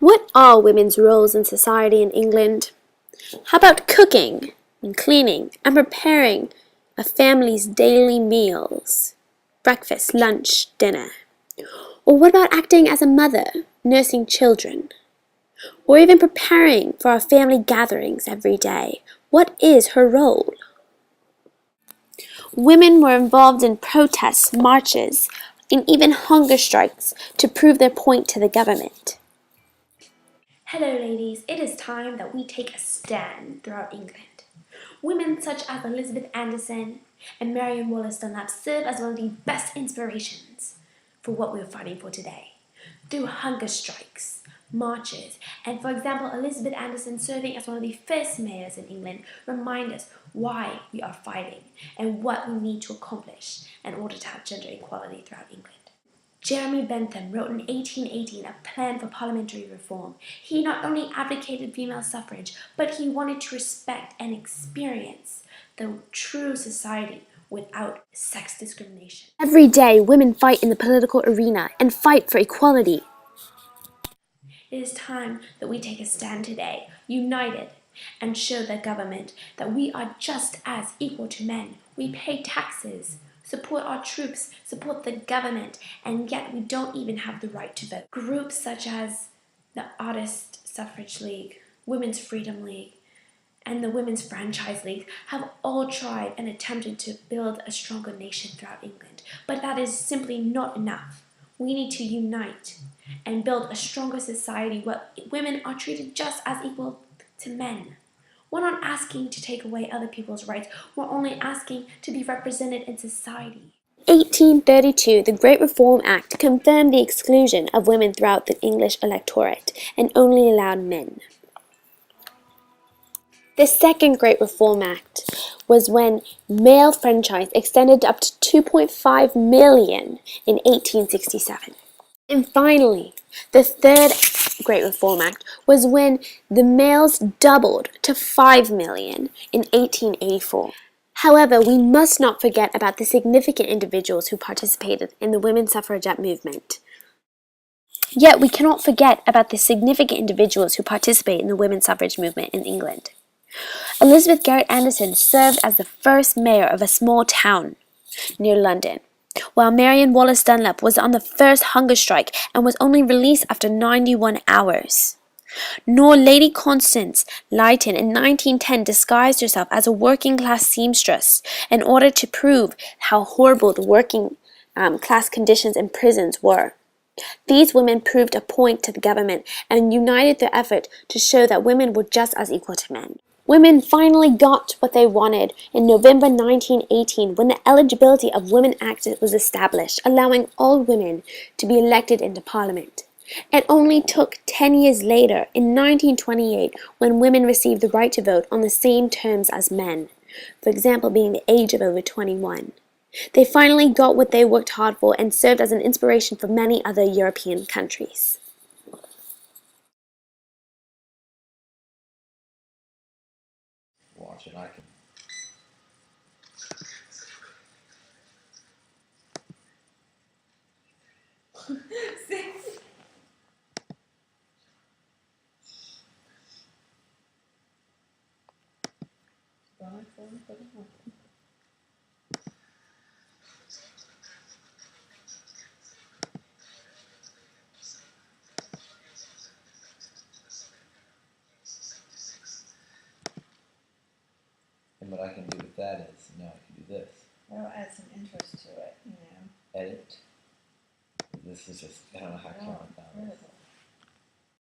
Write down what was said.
What are women's roles in society in England? How about cooking and cleaning and preparing a family's daily meals? Breakfast, lunch, dinner. Or what about acting as a mother, nursing children? Or even preparing for our family gatherings every day? What is her role? Women were involved in protests, marches, and even hunger strikes to prove their point to the government. Hello ladies, it is time that we take a stand throughout England. Women such as Elizabeth Anderson and Marion Wallace-Dunlap serve as one of the best inspirations for what we're fighting for today. Through hunger strikes, marches, and for example, Elizabeth Anderson serving as one of the first mayors in England remind us why we are fighting and what we need to accomplish in order to have gender equality throughout England. Jeremy Bentham wrote in 1818 a plan for parliamentary reform. He not only advocated female suffrage, but he wanted to respect and experience the true society without sex discrimination. Every day, women fight in the political arena and fight for equality. It is time that we take a stand today, united, and show the government that we are just as equal to men. We pay taxes, support our troops, support the government, and yet we don't even have the right to vote. Groups such as the Artist Suffrage League, Women's Freedom League, and the Women's Franchise League have all tried and attempted to build a stronger nation throughout England, but that is simply not enough. We need to unite and build a stronger society where women are treated just as equal to men. We're not asking to take away other people's rights. We're only asking to be represented in society. 1832, the Great Reform Act confirmed the exclusion of women throughout the English electorate and only allowed men. The Second Great Reform Act was when male franchise extended up to 2.5 million in 1867. And finally, the Third Great Reform Act was when the males doubled to 5 million in 1884. However, we must not forget about the significant individuals who participated in the women's suffragette movement. Yet we cannot forget about the significant individuals who participated in the women's suffrage movement in England. Elizabeth Garrett Anderson served as the first mayor of a small town near London, while Marion Wallace-Dunlap was on the first hunger strike and was only released after 91 hours. Nor Lady Constance Lytton in 1910 disguised herself as a working-class seamstress in order to prove how horrible the working class conditions in prisons were. These women proved a point to the government and united their effort to show that women were just as equal to men. Women finally got what they wanted in November 1918 when the Eligibility of Women Act was established, allowing all women to be elected into Parliament. It only took 10 years later, in 1928, when women received the right to vote on the same terms as men, for example being the age of over 21. They finally got what they worked hard for and served as an inspiration for many other European countries. Watch it, I can. And what I can do with that is, now I can do this. That'll add some interest to it, you know. Edit. This is just, I don't know how I came up with that.